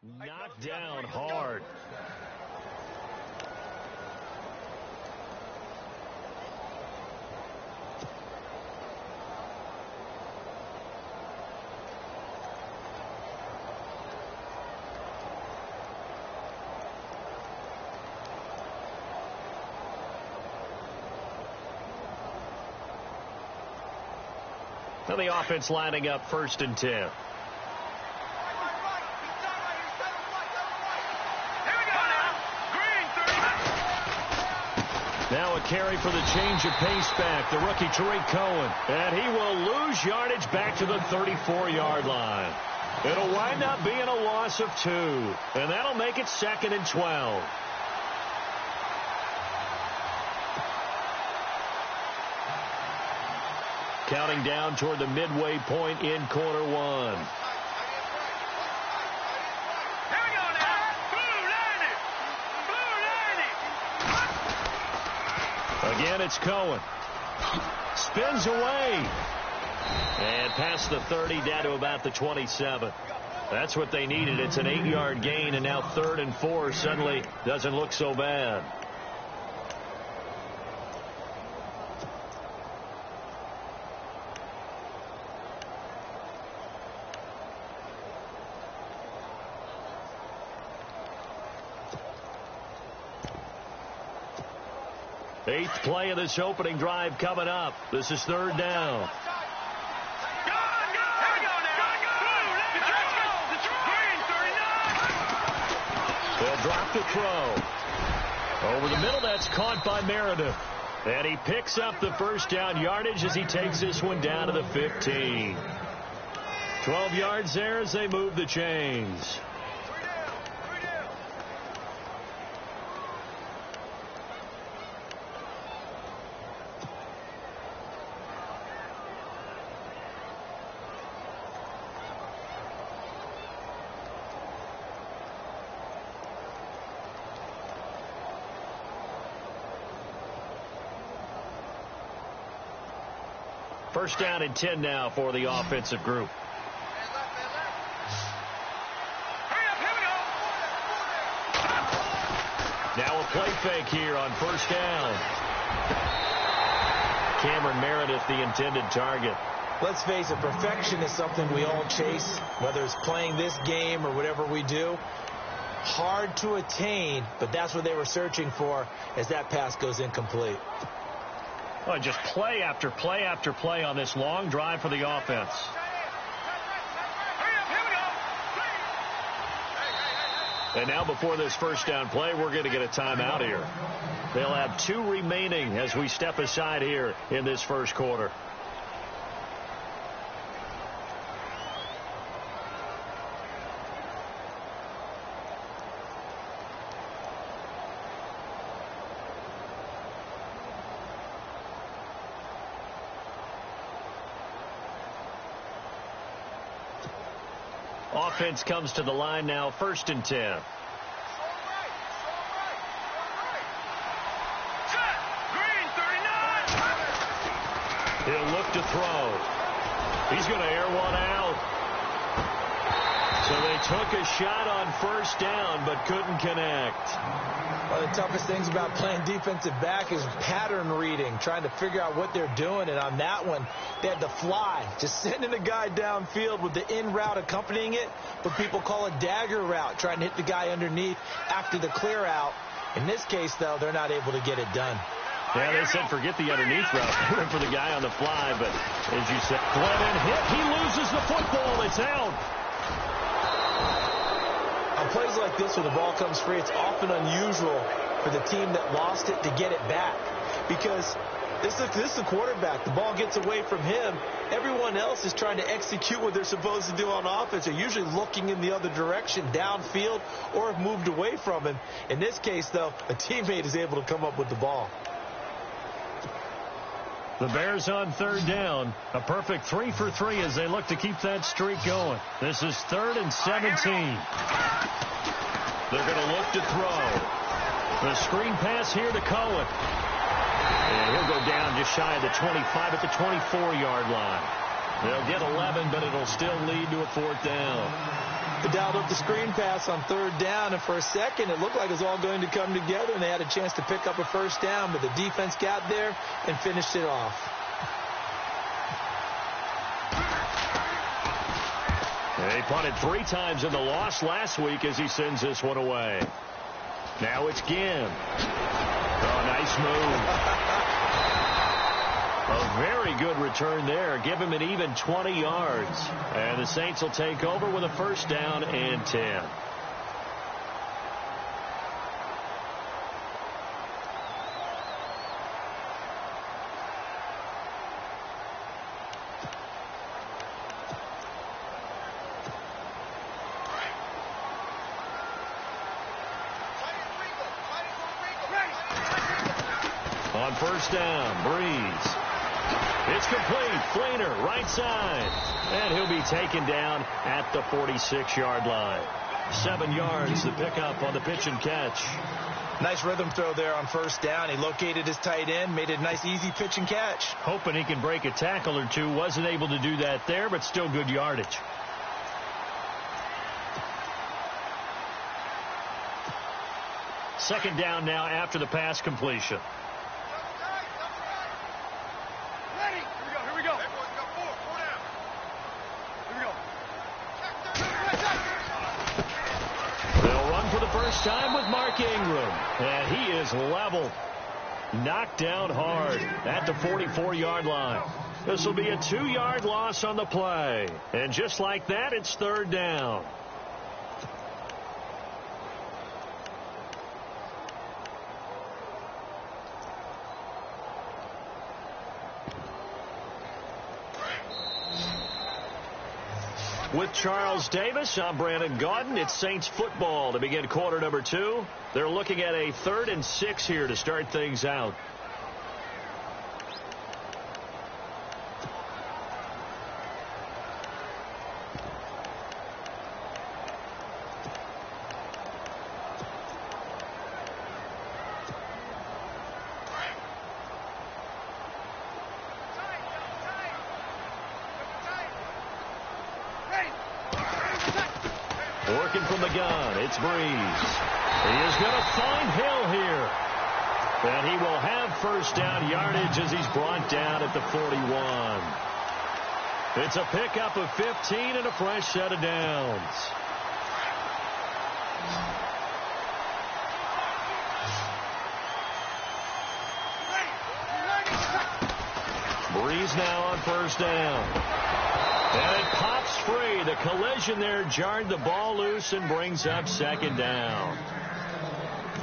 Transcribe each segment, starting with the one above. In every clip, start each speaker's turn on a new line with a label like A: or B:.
A: Knocked down hard. Now the offense lining up 1st and 10. Now a carry for the change of pace back, the rookie Tariq Cohen. And he will lose yardage back to the 34-yard line. It'll wind up being a loss of 2. And that'll make it 2nd and 12. Counting down toward the midway point in quarter 1. Again, it's Cohen. Spins away. And past the 30, down to about the 27. That's what they needed. It's an 8-yard gain, and now 3rd and 4 suddenly doesn't look so bad. Eighth play of this opening drive coming up. This is 3rd down. They'll drop the throw. Over the middle, that's caught by Meredith. And he picks up the 1st down yardage as he takes this one down to the 15. 12 yards there as they move the chains. First down and 10 now for the offensive group. Now a play fake here on 1st down. Cameron Meredith, the intended target.
B: Let's face it, perfection is something we all chase, whether it's playing this game or whatever we do. Hard to attain, but that's what they were searching for as that pass goes incomplete.
A: Well, just play after play after play on this long drive for the offense. And now before this 1st down play, we're going to get a timeout here. They'll have 2 remaining as we step aside here in this 1st quarter. Offense comes to the line now, 1st and 10. He'll look to throw. He's going to air one out. So they took a shot on 1st down but couldn't connect.
B: One of the toughest things about playing defensive back is pattern reading, trying to figure out what they're doing. And on that one, they had to fly, just sending the guy downfield with the in route accompanying it. What people call a dagger route, trying to hit the guy underneath after the clear out. In this case, though, they're not able to get it done.
A: Yeah, they said forget the underneath route. They went for the guy on the fly, but as you said, Glennon hit. He loses the football. It's out.
B: On plays like this, when the ball comes free, it's often unusual for the team that lost it to get it back. Because this is the quarterback. The ball gets away from him. Everyone else is trying to execute what they're supposed to do on offense. They're usually looking in the other direction, downfield, or have moved away from him. In this case, though, a teammate is able to come up with the ball.
A: The Bears on 3rd down. A perfect 3 for 3 as they look to keep that streak going. This is 3rd and 17. They're going to look to throw. The screen pass here to Cohen. And he'll go down just shy of the 25 at the 24-yard line. They'll get 11, but it'll still lead to a 4th down.
B: They dialed up the screen pass on third down, and for a second it looked like it was all going to come together, and they had a chance to pick up a first down, but the defense got there and finished it off.
A: They punted 3 times in the loss last week as he sends this one away. Now it's Ginn. Oh, nice move. A very good return there. Give him an even 20 yards. And the Saints will take over with a first down and 10. On first down, Breeze. It's complete. Fleener, right side. And he'll be taken down at the 46-yard line. 7 yards, the pickup on the pitch and catch.
B: Nice rhythm throw there on first down. He located his tight end, made it a nice, easy pitch and catch.
A: Hoping he can break a tackle or two. Wasn't able to do that there, but still good yardage. Second down now after the pass completion. First time with Mark Ingram, and he is level. Knocked down hard at the 44-yard line. This will be a 2-yard loss on the play. And just like that, it's third down. With Charles Davis, I'm Brandon Gaudin. It's Saints football to begin quarter number 2. They're looking at a 3rd and 6 here to start things out. Working from the gun, it's Breeze. He is going to find Hill here. And he will have first down yardage as he's brought down at the 41. It's a pickup of 15 and a fresh set of downs. Breeze now on first down. And it pops free. The collision there jarred the ball loose and brings up second down.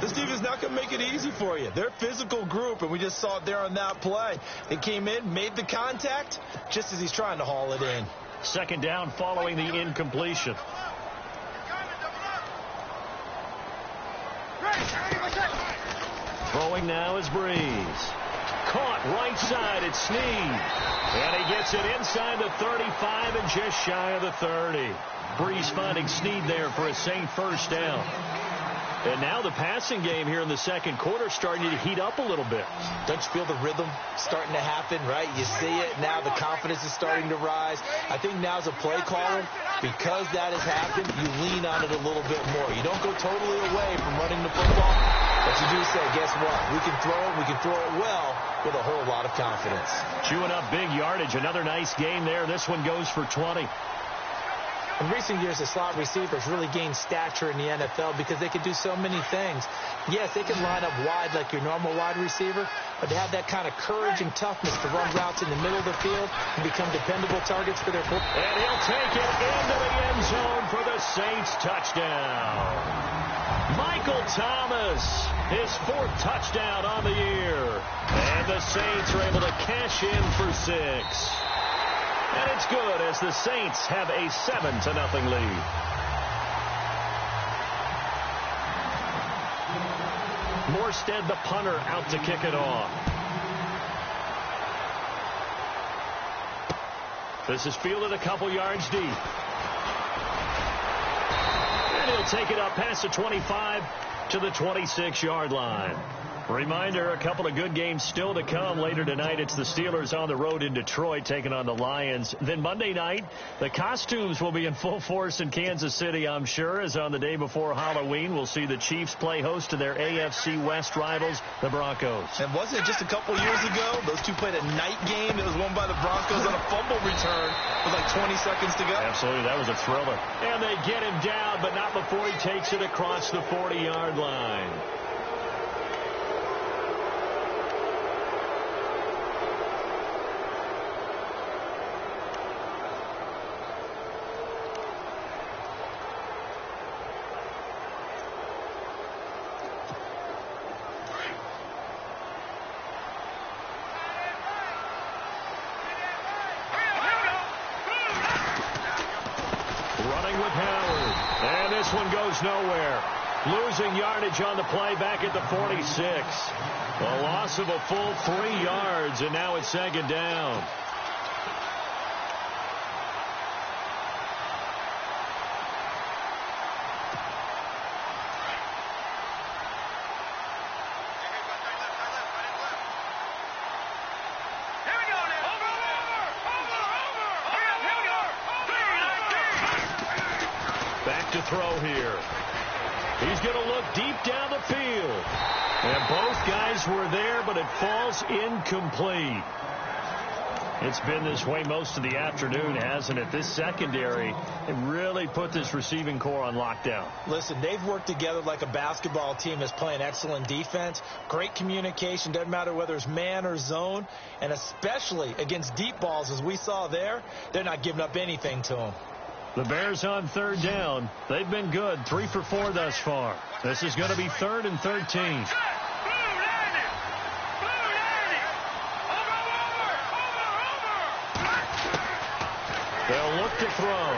B: This defense is not going to make it easy for you. They're a physical group, and we just saw it there on that play. They came in, made the contact, just as he's trying to haul it in.
A: Second down following the incompletion. Throwing now is Breeze. Caught right side at Snead. And he gets it inside the 35 and just shy of the 30. Breeze finding Snead there for a Saint first down. And now the passing game here in the second quarter starting to heat up a little bit.
B: Don't you feel the rhythm starting to happen, right? You see it now. The confidence is starting to rise. I think now as a play caller, because that has happened, you lean on it a little bit more. You don't go totally away from running the football, but you do say, guess what? We can throw it. We can throw it well with a whole lot of confidence.
A: Chewing up big yardage. Another nice game there. This one goes for 20.
B: In recent years, the slot receivers really gained stature in the NFL because they can do so many things. Yes, they can line up wide like your normal wide receiver, but they have that kind of courage and toughness to run routes in the middle of the field and become dependable targets for their football.
A: And he'll take it into the end zone for the Saints touchdown. Michael Thomas, his 4th touchdown on the year. And the Saints are able to cash in for 6. And it's good as the Saints have a 7-0 lead. Morstead, the punter, out to kick it off. This is fielded a couple yards deep. And he'll take it up past the 25 to the 26-yard line. Reminder, a couple of good games still to come later tonight. It's the Steelers on the road in Detroit taking on the Lions. Then Monday night, the costumes will be in full force in Kansas City, I'm sure, as on the day before Halloween, we'll see the Chiefs play host to their AFC West rivals, the Broncos.
B: And wasn't it just a couple years ago? Those two played a night game. It was won by the Broncos on a fumble return with like 20 seconds to go.
A: Absolutely, that was a thriller. And they get him down, but not before he takes it across the 40-yard line. One goes nowhere. Losing yardage on the play back at the 46. A loss of a full 3 yards, and now it's second down. To throw here. He's going to look deep down the field. And both guys were there, but it falls incomplete. It's been this way most of the afternoon, hasn't it? This secondary, it really put this receiving core on lockdown.
B: Listen, they've worked together like a basketball team that's playing excellent defense. Great communication. Doesn't matter whether it's man or zone. And especially against deep balls, as we saw there, they're not giving up anything to them.
A: The Bears on third down. They've been good, 3 for 4 thus far. This is going to be 3rd and 13. They'll look to throw.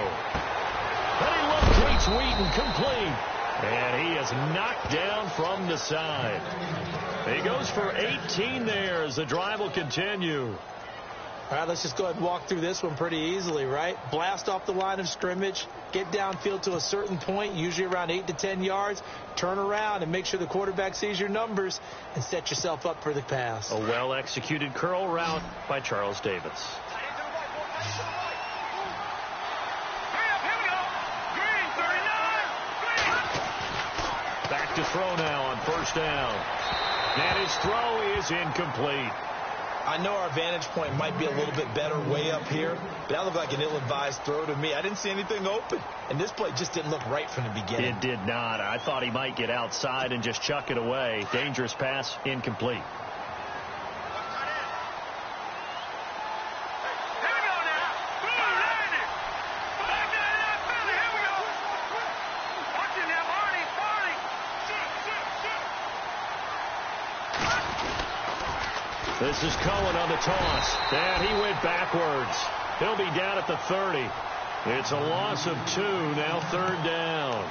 A: And he locates Wheaton, complete. And he is knocked down from the side. He goes for 18 there as the drive will continue.
B: All right, let's just go ahead and walk through this one pretty easily, right? Blast off the line of scrimmage, get downfield to a certain point, usually around 8 to 10 yards, turn around and make sure the quarterback sees your numbers and set yourself up for the pass.
A: A well-executed curl route by Charles Davis. Back to throw now on first down. And his throw is incomplete.
B: I know our vantage point might be a little bit better way up here, but that looked like an ill-advised throw to me. I didn't see anything open, and this play just didn't look right from the beginning.
A: It did not. I thought he might get outside and just chuck it away. Dangerous pass, incomplete. This is Cohen on the toss. And he went backwards. He'll be down at the 30. It's a loss of 2, now third down.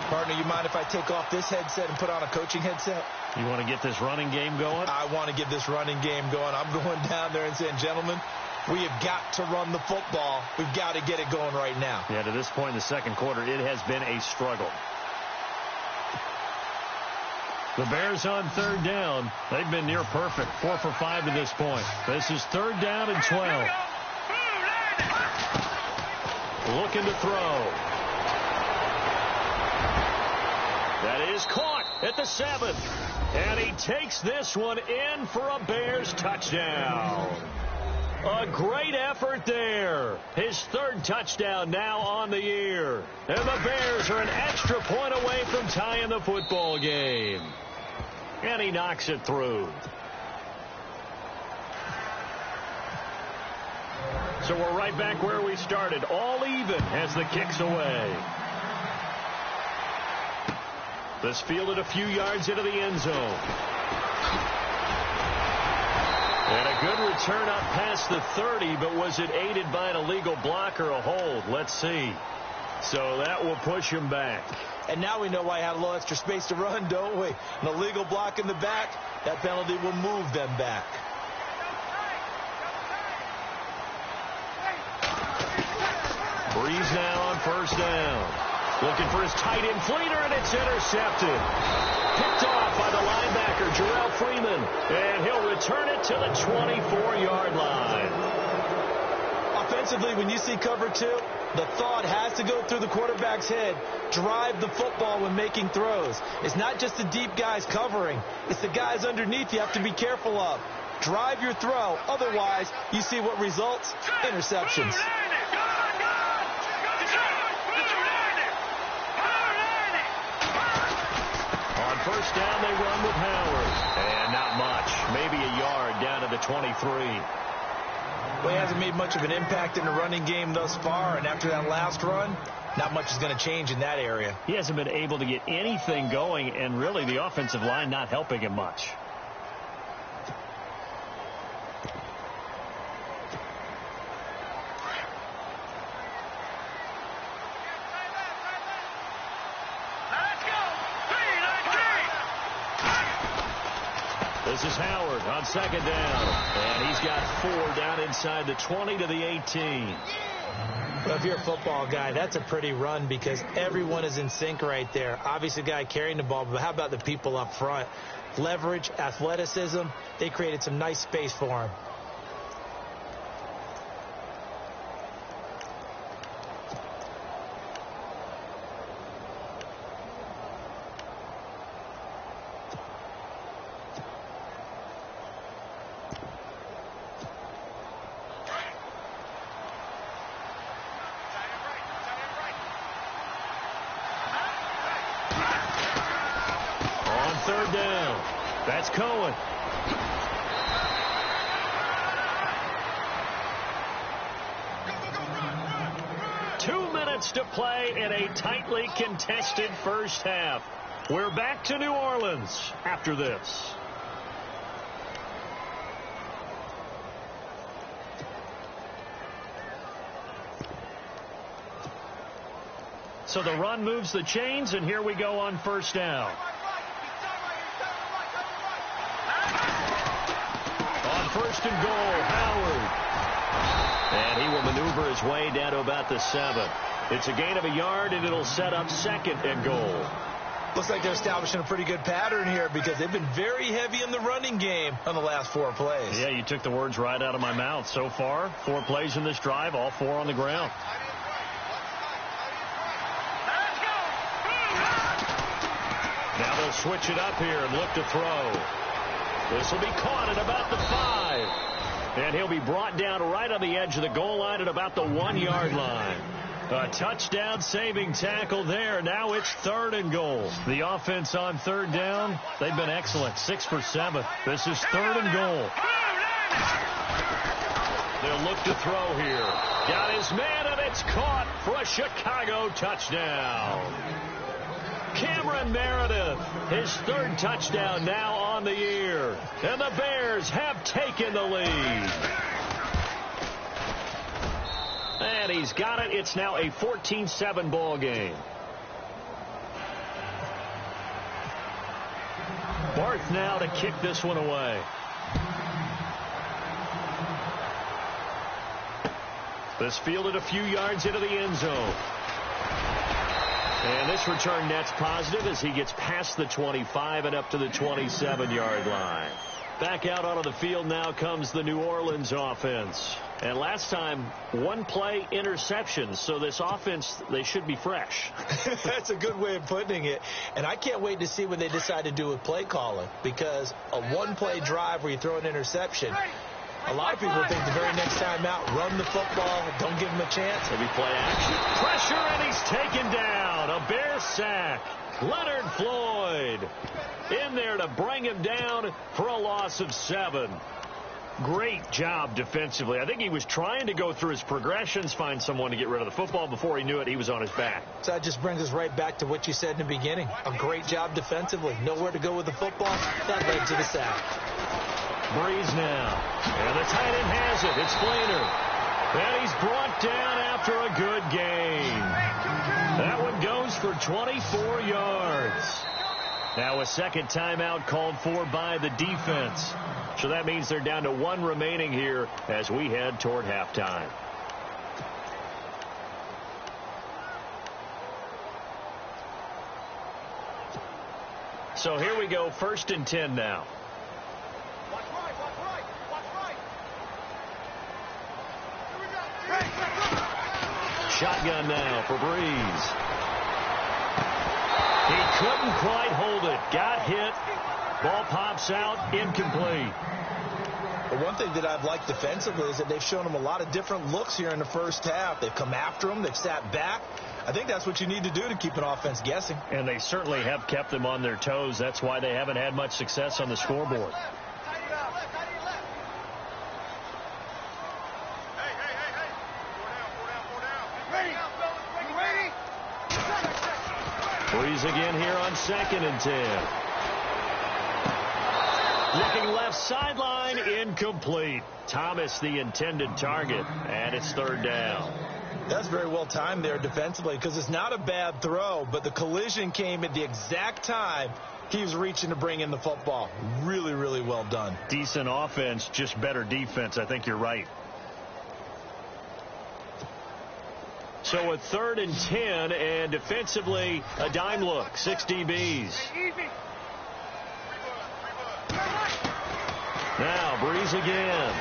B: Partner, you mind if I take off this headset and put on a coaching headset?
A: You want to get this running game going?
B: I want to get this running game going. I'm going down there and saying, gentlemen, we have got to run the football. We've got to get it going right now.
A: Yeah, to this point in the second quarter, it has been a struggle. The Bears on third down. They've been near perfect. 4 for 5 to this point. This is third down and 12. Looking to throw. That is caught at the 7th. And he takes this one in for a Bears touchdown. A great effort there. His third touchdown now on the year. And the Bears are an extra point away from tying the football game. And he knocks it through. So we're right back where we started. All even as the kick's away. This fielded a few yards into the end zone. And a good return up past the 30, but was it aided by an illegal block or a hold? Let's see. So that will push him back.
B: And now we know why he had a little extra space to run, don't we? An illegal block in the back, that penalty will move them back.
A: Breeze now on first down. Looking for his tight end Fleener, and it's intercepted. Picked off by the linebacker, Jarrell Freeman. And he'll return it to the 24-yard line.
B: Offensively, when you see cover 2, the thought has to go through the quarterback's head. Drive the football when making throws. It's not just the deep guys covering. It's the guys underneath you have to be careful of. Drive your throw. Otherwise, you see what results? Interceptions.
A: On first down, they run with Howard. And not much. Maybe a yard down to the 23.
B: Well, he hasn't made much of an impact in the running game thus far, and after that last run, not much is going to change in that area.
A: He hasn't been able to get anything going, and really the offensive line not helping him much. This is Howard on second down, and he's got 4 down inside the 20 to the 18.
B: Well, if you're a football guy, that's a pretty run because everyone is in sync right there. Obviously, the guy carrying the ball, but how about the people up front? Leverage, athleticism, they created some nice space for him.
A: Third down. That's Cohen. Two minutes to play in a tightly contested first half. We're back to New Orleans after this. So the run moves the chains, and here we go on first down. First and goal, Howard. And he will maneuver his way down to about the 7. It's a gain of a yard, and it'll set up second and goal.
B: Looks like they're establishing a pretty good pattern here because they've been very heavy in the running game on the last 4 plays.
A: Yeah, you took the words right out of my mouth. So far, 4 plays in this drive, all 4 on the ground. Now they'll switch it up here and look to throw. This will be caught at about the 5. And he'll be brought down right on the edge of the goal line at about the 1-yard line. A touchdown saving tackle there. Now it's 3rd and goal. The offense on 3rd down, they've been excellent. 6 for 7. This is 3rd and goal. They'll look to throw here. Got his man, and it's caught for a Chicago touchdown. Cameron Meredith, his 3rd touchdown now on the year. And the Bears have taken the lead. And he's got it. It's now a 14-7 ball game. Barth now to kick this one away. This fielded a few yards into the end zone. And this return net's positive as he gets past the 25 and up to the 27-yard line. Back out onto the field now comes the New Orleans offense. And last time, 1-play interceptions. So this offense, they should be fresh.
B: That's a good way of putting it. And I can't wait to see what they decide to do with play calling. Because a 1-play drive where you throw an interception, a lot of people think the very next time out, run the football, don't give him a chance.
A: Maybe play action. Pressure, and he's taken down. A Bear sack. Leonard Floyd in there to bring him down for a loss of 7. Great job defensively. I think he was trying to go through his progressions, find someone to get rid of the football. Before he knew it, he was on his back.
B: So that just brings us right back to what you said in the beginning. A great job defensively. Nowhere to go with the football. That led to the sack.
A: Breeze now. And the tight end has it. It's Fleener. And he's brought down after a good game. That one goes for 24 yards. Now a second timeout called for by the defense. So that means they're down to 1 remaining here as we head toward halftime. So here we go, 1st and 10 now.
C: Watch right. Here we go.
A: Shotgun now for Breeze. He couldn't quite hold it. Got hit. Ball pops out, incomplete.
B: But one thing that I've liked defensively is that they've shown him a lot of different looks here in the first half. They've come after him. They've sat back. I think that's what you need to do to keep an offense guessing.
A: And they certainly have kept them on their toes. That's why they haven't had much success on the scoreboard. Breeze again here on 2nd and 10. Looking left sideline, incomplete. Thomas the intended target, and it's 3rd down.
B: That's very well timed there defensively because it's not a bad throw, but the collision came at the exact time he was reaching to bring in the football. Really, really well done.
A: Decent offense, just better defense. I think you're right. So a 3rd and 10, and defensively, a dime look. 6 DBs. Now, Breeze again.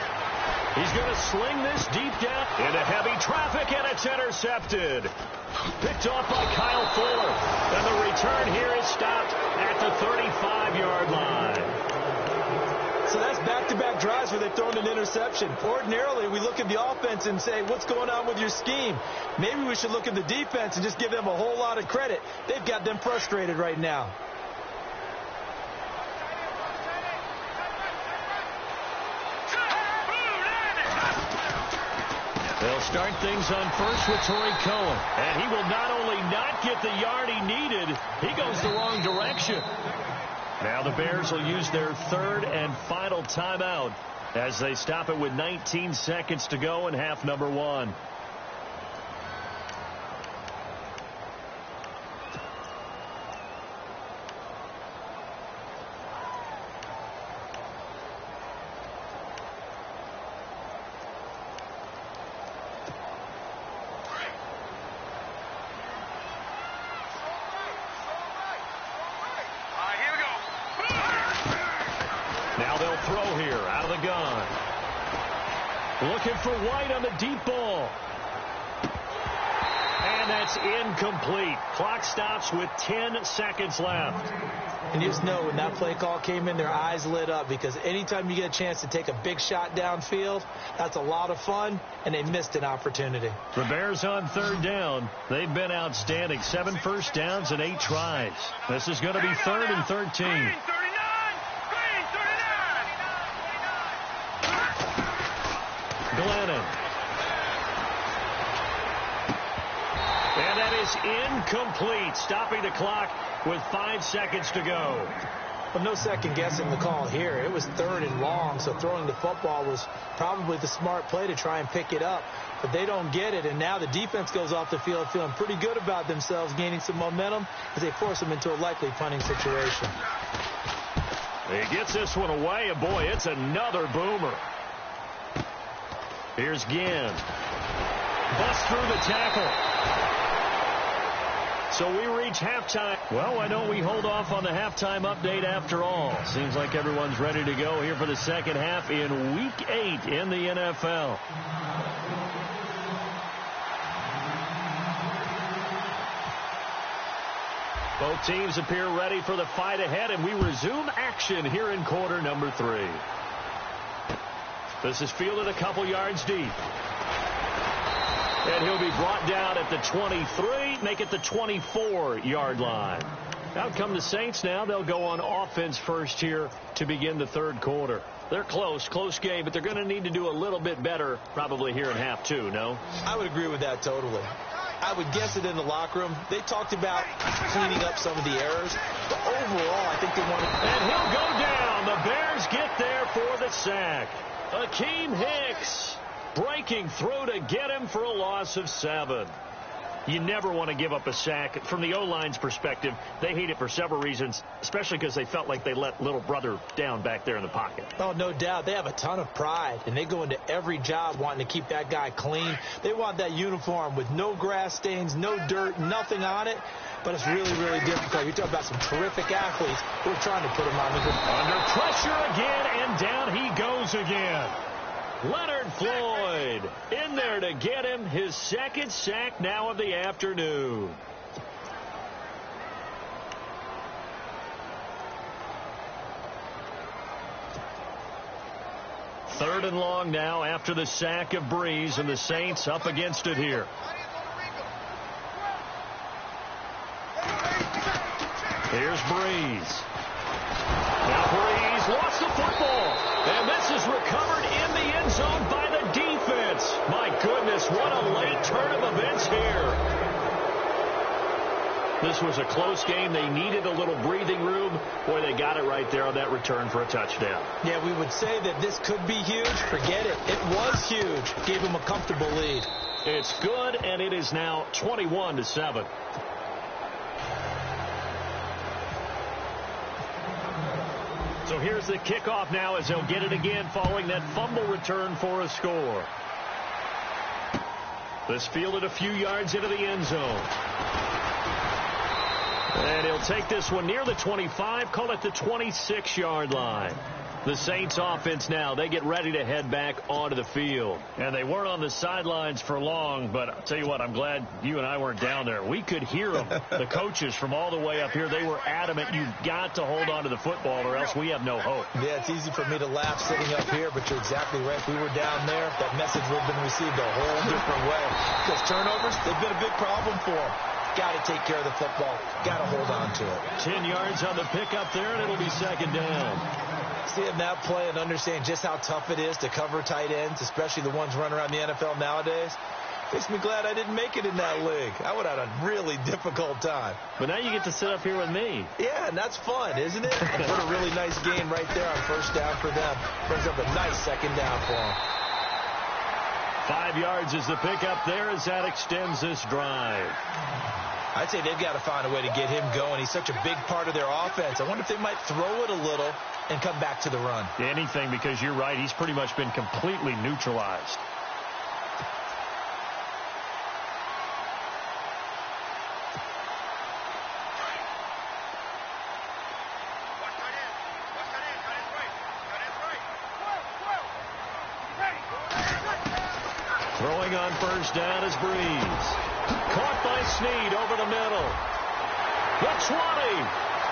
A: He's going to sling this deep down into heavy traffic, and it's intercepted. Picked off by Kyle Fuller. And the return here is stopped at the 35-yard line.
B: So that's back-to-back drives where they've thrown an interception. Ordinarily, we look at the offense and say, what's going on with your scheme? Maybe we should look at the defense and just give them a whole lot of credit. They've got them frustrated right now.
A: They'll start things on first with Torrey Cohen. And he will not only not get the yard he needed, he goes the wrong direction. Now the Bears will use their 3rd and final timeout as they stop it with 19 seconds to go in half number 1. Now they'll throw here out of the gun. Looking for White on the deep ball. And that's incomplete. Clock stops with 10 seconds left.
B: And you just know when that play call came in, their eyes lit up because anytime you get a chance to take a big shot downfield, that's a lot of fun, and they missed an opportunity.
A: The Bears on 3rd down. They've been outstanding. 7 first downs and 8 tries. This is going to be 3rd and 13. Glennon. And that is incomplete, stopping the clock with 5 seconds to go.
B: Well, no second guessing the call here. It was 3rd and long, so throwing the football was probably the smart play to try and pick it up. But they don't get it, and now the defense goes off the field feeling pretty good about themselves, gaining some momentum as they force them into a likely punting situation.
A: He gets this one away, and boy, it's another boomer. Here's Ginn. Bust through the tackle. So we reach halftime. Well, why don't we hold off on the halftime update after all? Seems like everyone's ready to go here for the second half in Week 8 in the NFL. Both teams appear ready for the fight ahead, and we resume action here in quarter number 3. This is fielded a couple yards deep. And he'll be brought down at the 23, make it the 24-yard line. Out come the Saints now. They'll go on offense first here to begin the 3rd quarter. They're close game, but they're going to need to do a little bit better probably here in half 2, no?
B: I would agree with that totally. I would guess it in the locker room. They talked about cleaning up some of the errors, but overall, I think they want to...
A: And he'll go down. The Bears get there for the sack. Akeem Hicks breaking through to get him for a loss of 7. You never want to give up a sack. From the O-line's perspective, they hate it for several reasons, especially because they felt like they let little brother down back there in the pocket.
B: Oh, no doubt. They have a ton of pride, and they go into every job wanting to keep that guy clean. They want that uniform with no grass stains, no dirt, nothing on it. But it's really, really difficult. You're talking about some terrific athletes who are trying to put him on the ground.
A: Under pressure again, and down he goes again. Leonard Floyd in there to get him his second sack now of the afternoon. Third and long now after the sack of Breeze, and the Saints up against it here. Here's Breeze. Now Breeze lost the football. And this is recovered in the end zone by the defense. My goodness, what a late turn of events here. This was a close game. They needed a little breathing room. Boy, they got it right there on that return for a touchdown.
B: Yeah, we would say that this could be huge. Forget it. It was huge. Gave them a comfortable lead.
A: It's good, and it is now 21-7. So here's the kickoff now as they'll get it again following that fumble return for a score. This fielded a few yards into the end zone. And he'll take this one near the 25, call it the 26-yard line. The Saints offense now, they get ready to head back onto the field. And they weren't on the sidelines for long, but I'll tell you what, I'm glad you and I weren't down there. We could hear them. The coaches from all the way up here, they were adamant, you've got to hold on to the football or else we have no hope.
B: Yeah, it's easy for me to laugh sitting up here, but you're exactly right. If we were down there, that message would have been received a whole different way. Because turnovers, they've been a big problem for them. Got to take care of the football. Got to hold on to it.
A: 10 yards on the pickup there, and it'll be second down.
B: Seeing that play and understand just how tough it is to cover tight ends, especially the ones running around the NFL nowadays, makes me glad I didn't make it in that league. I would have had a really difficult time.
A: But now you get to sit up here with me.
B: Yeah, and that's fun, isn't it? What a really nice game right there on first down for them. Brings up a nice second down for them.
A: 5 yards is the pickup there as that extends this drive.
B: I'd say they've got to find a way to get him going. He's such a big part of their offense. I wonder if they might throw it a little and come back to the run.
A: Anything, because you're right. He's pretty much been completely neutralized. Throwing on first down is Breeze. Caught by Snead over the middle. The 20,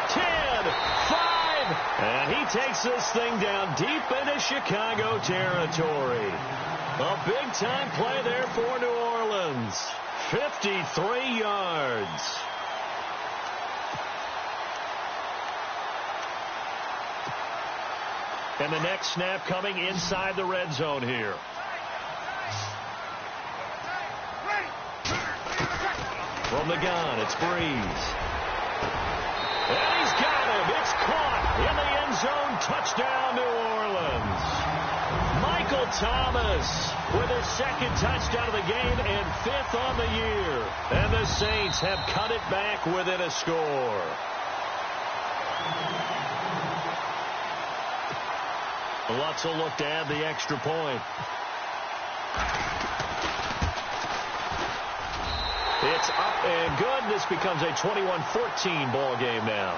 A: 10, 5, and he takes this thing down deep into Chicago territory. A big-time play there for New Orleans. 53 yards. And the next snap coming inside the red zone here. From the gun, it's Breeze. And he's got him. It's caught in the end zone. Touchdown, New Orleans. Michael Thomas with his second touchdown of the game and 5th on the year. And the Saints have cut it back within a score. Lutz will look to add the extra point. It's up and good. This becomes a 21-14 ball game now.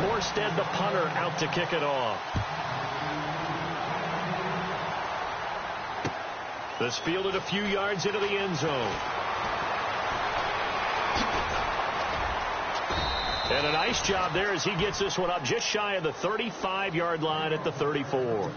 A: Morstead, the punter, out to kick it off. This fielded a few yards into the end zone. And a nice job there as he gets this one up just shy of the 35-yard line at the 34.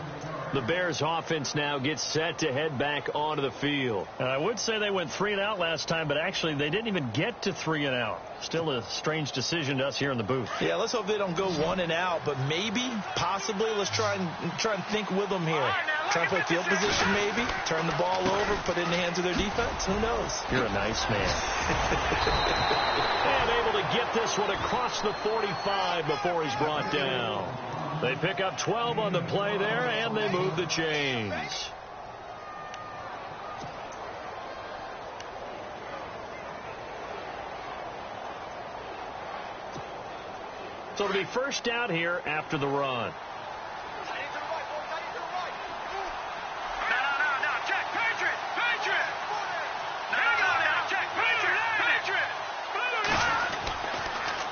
A: The Bears offense now gets set to head back onto the field. And I would say they went 3 and out last time, but actually they didn't even get to 3 and out. Still a strange decision to us here in the booth.
B: Yeah, let's hope they don't go 1 and out, but maybe, possibly, let's try and think with them here. Try and play field position maybe, turn the ball over, put it in the hands of their defense. Who knows?
A: You're a nice man. And able to get this one across the 45 before he's brought down. They pick up 12 on the play there, and they move the chains. So it'll be first down here after the run.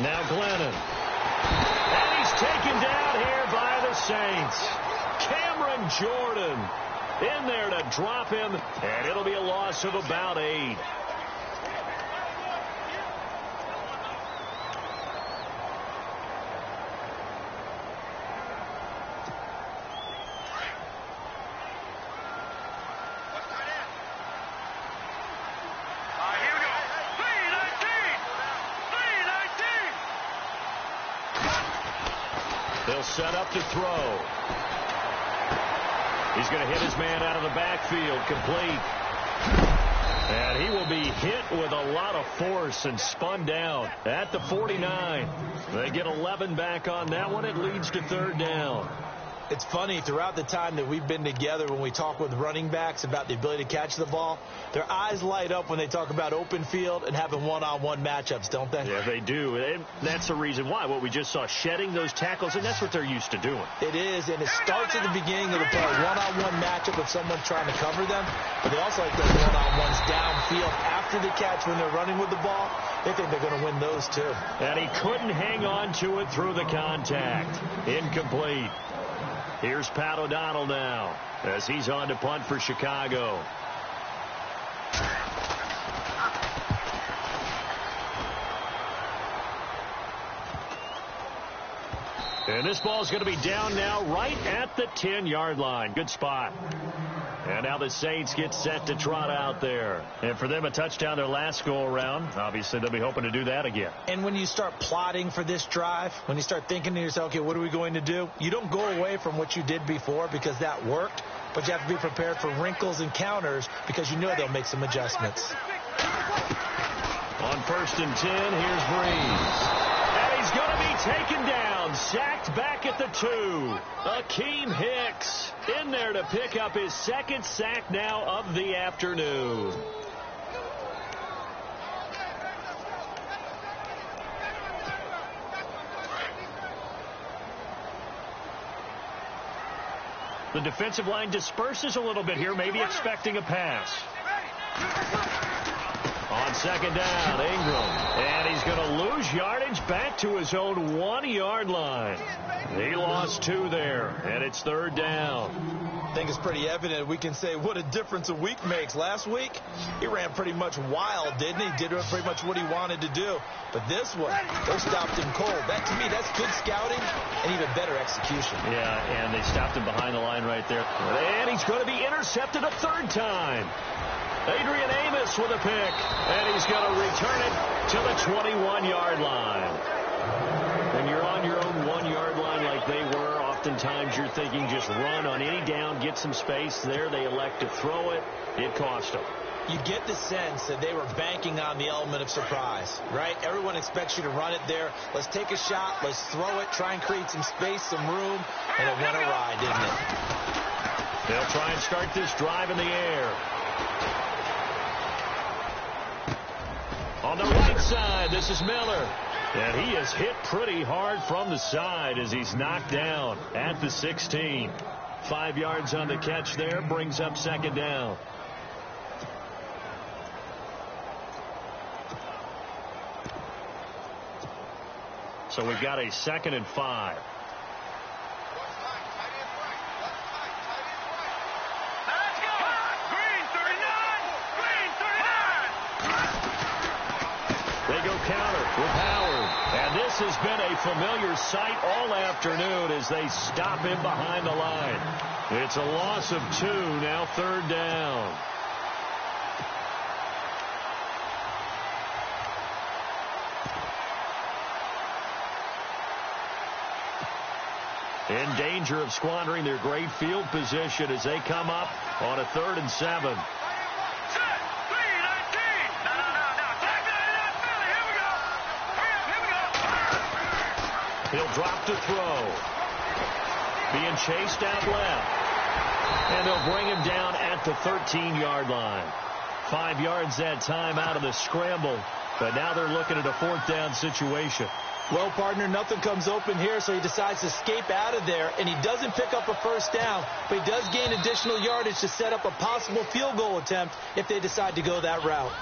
A: Now Glennon. And he's taken down here by the Saints. Cameron Jordan in there to drop him, and it'll be a loss of about 8. They'll set up to throw. He's going to hit his man out of the backfield, complete. And he will be hit with a lot of force and spun down at the 49. They get 11 back on that one. It leads to third down.
B: It's funny, throughout the time that we've been together, when we talk with running backs about the ability to catch the ball, their eyes light up when they talk about open field and having one-on-one matchups, don't they?
A: Yeah, they do. And that's the reason why. What we just saw, shedding those tackles, and that's what they're used to doing.
B: It is, and it starts at the beginning of the play, one-on-one matchup with someone trying to cover them, but they also like those one-on-ones downfield after the catch when they're running with the ball. They think they're going to win those, too.
A: And he couldn't hang on to it through the contact. Incomplete. Here's Pat O'Donnell now as he's on to punt for Chicago. And this ball is going to be down now right at the 10-yard line. Good spot. And now the Saints get set to trot out there. And for them, a touchdown their last go-around. Obviously, they'll be hoping to do that again.
B: And when you start plotting for this drive, when you start thinking to yourself, okay, what are we going to do? You don't go away from what you did before because that worked, but you have to be prepared for wrinkles and counters because you know they'll make some adjustments.
A: On 1st and 10, here's Breeze. And he's going to be taken down, sacked back at the 2. Akeem Hicks in there to pick up his second sack now of the afternoon. The defensive line disperses a little bit here, maybe expecting a pass. On second down, Ingram. And he's going to lose yardage back to his own 1-yard line. He lost 2 there, and it's third down.
B: I think it's pretty evident. We can say what a difference a week makes. Last week, he ran pretty much wild, didn't he? Did pretty much what he wanted to do. But this one, they stopped him cold. That, to me, that's good scouting and even better execution.
A: Yeah, and they stopped him behind the line right there. And he's going to be intercepted a third time. Adrian Amos with a pick, and he's going to return it to the 21-yard line. When you're on your own 1-yard line like they were, oftentimes you're thinking just run on any down, get some space. There they elect to throw it. It cost them.
B: You get the sense that they were banking on the element of surprise, right? Everyone expects you to run it there. Let's take a shot. Let's throw it. Try and create some space, some room. And it went awry, didn't it?
A: They'll try and start this drive in the air. On the right side, this is Miller. And he is hit pretty hard from the side as he's knocked down at the 16. 5 yards on the catch there, brings up second down. So we've got a 2nd and 5. They go counter with Howard. And this has been a familiar sight all afternoon as they stop him behind the line. It's a loss of 2, now third down. In danger of squandering their great field position as they come up on a 3rd and 7. He'll drop to throw. being chased out left. And they'll bring him down at the 13-yard line. 5 yards that time out of the scramble. But now they're looking at a 4th down situation.
B: Well, partner, nothing comes open here, so he decides to escape out of there, and he doesn't pick up a first down, but he does gain additional yardage to set up a possible field goal attempt if they decide to go that route.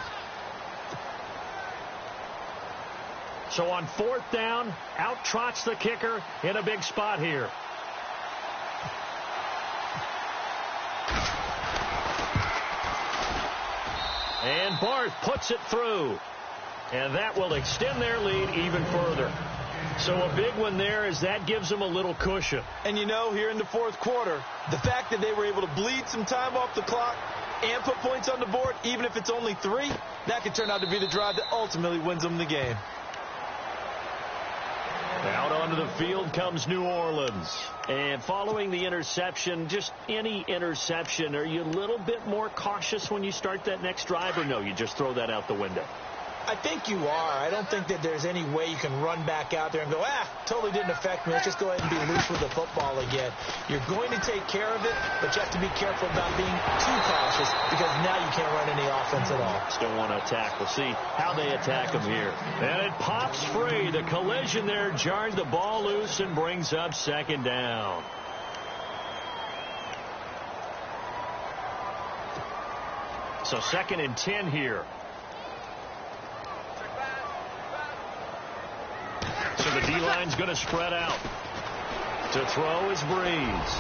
A: So on 4th down, out trots the kicker in a big spot here. And Barth puts it through. And that will extend their lead even further. So a big one there as that gives them a little cushion.
B: And you know, here in the 4th quarter, the fact that they were able to bleed some time off the clock and put points on the board, even if it's only 3, that could turn out to be the drive that ultimately wins them the game.
A: Out onto the field comes New Orleans. And following the interception, just any interception, are you a little bit more cautious when you start that next drive, or no, you just throw that out the window?
B: I think you are. I don't think that there's any way you can run back out there and go, totally didn't affect me. Let's just go ahead and be loose with the football again. You're going to take care of it, but you have to be careful about being too cautious because now you can't run any offense at all.
A: Still want to attack. We'll see how they attack him here. And it pops free. The collision there jarred the ball loose and brings up 2nd down. So 2nd and 10 here. So the D-line's going to spread out. To throw is Breeze.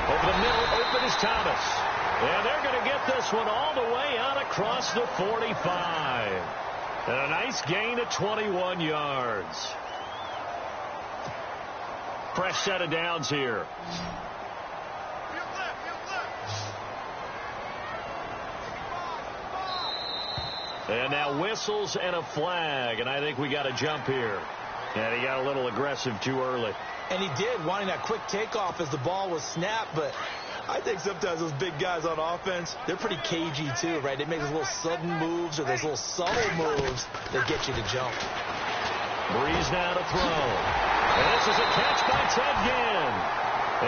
A: Over the middle, open is Thomas. And they're going to get this one all the way out across the 45. And a nice gain of 21 yards. Fresh set of downs here. And now whistles and a flag. And I think we got a jump here. And he got a little aggressive too early.
B: And he did, wanting that quick takeoff as the ball was snapped. But I think sometimes those big guys on offense, they're pretty cagey too, right? They make those little sudden moves or those little subtle moves that get you to jump.
A: Breeze now to throw. And this is a catch by Ted Ginn.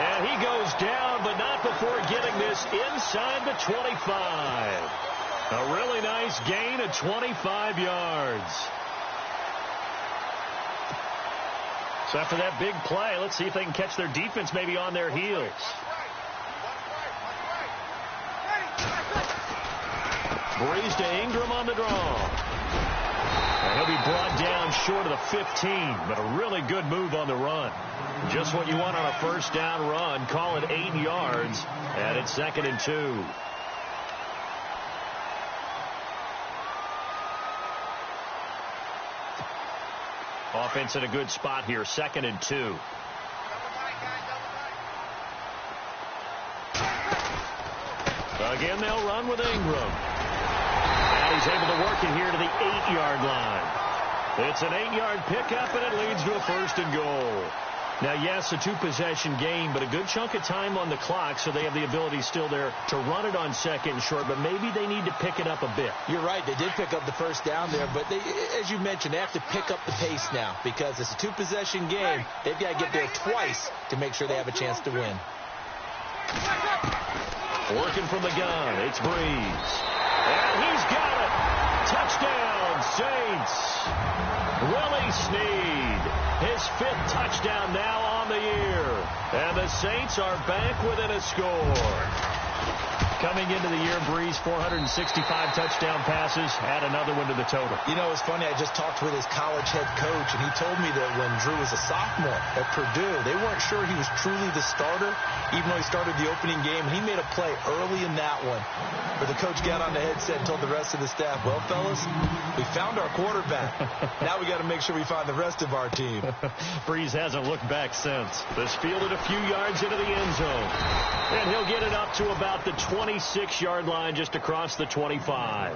A: And he goes down, but not before getting this inside the 25. A really nice gain of 25 yards. So after that big play, let's see if they can catch their defense maybe on their heels. Breeze to Ingram on the draw. And he'll be brought down short of the 15, but a really good move on the run. Just what you want on a 1st down run. Call it 8 yards, and it's 2nd and 2. Offense in a good spot here, 2nd and 2. Again, they'll run with Ingram. And he's able to work it here to the 8-yard line. It's an 8-yard pickup, and it leads to a 1st and goal. Now, yes, a 2-possession game, but a good chunk of time on the clock, so they have the ability still there to run it on 2nd and short, but maybe they need to pick it up a bit.
B: You're right. They did pick up the 1st down there, but they, as you mentioned, they have to pick up the pace now because it's a 2-possession game. They've got to get there twice to make sure they have a chance to win.
A: Working from the gun, it's Breeze. And he's got it. Touchdown, Saints. Willie Snead, his 5th touchdown now on the year. And the Saints are back within a score. Coming into the year, Breeze, 465 touchdown passes, add another one to the total.
B: You know, it's funny, I just talked with his college head coach, and he told me that when Drew was a sophomore at Purdue, they weren't sure he was truly the starter, even though he started the opening game. He made a play early in that one, where the coach got on the headset and told the rest of the staff, well, fellas, we found our quarterback. Now we got to make sure we find the rest of our team.
A: Breeze hasn't looked back since. This fielded a few yards into the end zone. And he'll get it up to about the 26-yard line just across the 25.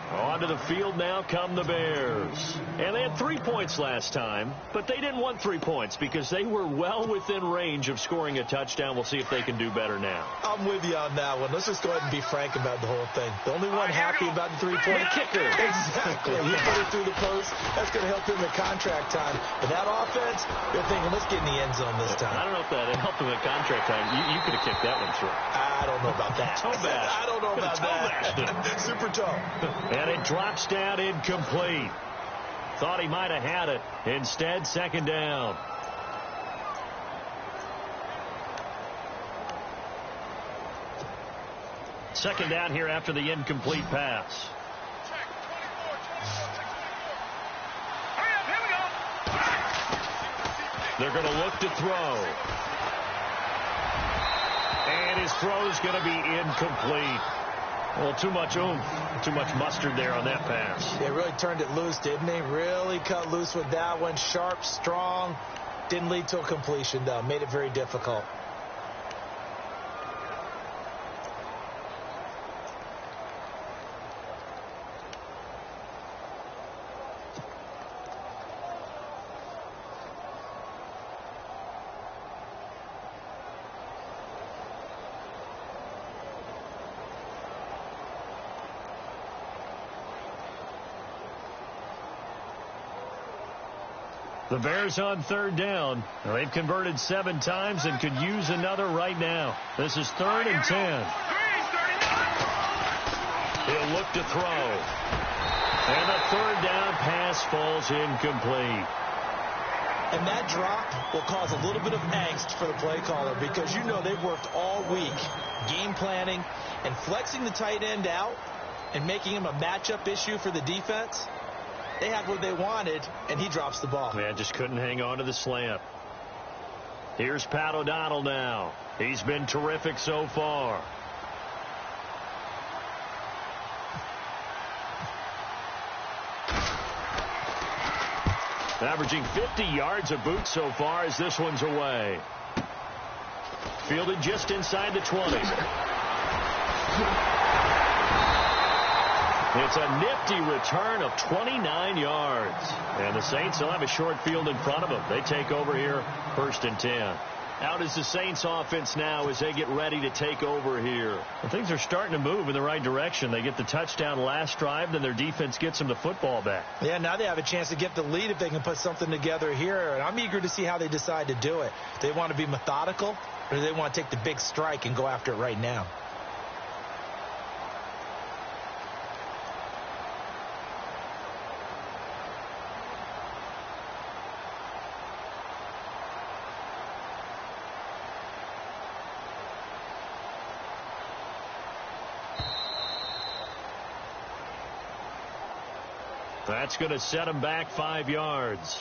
A: Onto the field now come the Bears. And they had 3 points last time, but they didn't want 3 points because they were well within range of scoring a touchdown. We'll see if they can do better now.
B: I'm with you on that one. Let's just go ahead and be frank about the whole thing. The only one happy about the three-point kicker. Exactly. He put it through the post. That's going to help him at contract time. But that offense, they're thinking, let's get in the end zone this time.
A: I don't know if that helped him at contract time. You could have kicked that one through.
B: I don't know about that.
A: Toe bash.
B: I don't know about that. Super toe.
A: And it drops down incomplete. Thought he might have had it. Instead, second down. Second down here after the incomplete pass. They're going to look to throw. And his throw is going to be incomplete. Well, too much oomph, too much mustard there on that pass.
B: They really turned it loose, didn't they? Really cut loose with that one. Sharp, strong. Didn't lead to a completion, though. Made it very difficult.
A: The Bears on third down. They've converted 7 times and could use another right now. This is 3rd and 10. He'll look to throw. And the third down pass falls incomplete.
B: And that drop will cause a little bit of angst for the play caller because you know they've worked all week game planning and flexing the tight end out and making him a matchup issue for the defense. They had what they wanted, and he drops the ball.
A: Yeah, just couldn't hang on to the slant. Here's Pat O'Donnell now. He's been terrific so far. Averaging 50 yards a boot so far as this one's away. Fielded just inside the 20. It's a nifty return of 29 yards. And the Saints will have a short field in front of them. They take over here, 1st and 10. Out is the Saints offense now as they get ready to take over here. Well, things are starting to move in the right direction. They get the touchdown last drive, then their defense gets them the football back.
B: Yeah, now they have a chance to get the lead if they can put something together here. And I'm eager to see how they decide to do it. Do they want to be methodical, or do they want to take the big strike and go after it right now?
A: That's going to set him back 5 yards.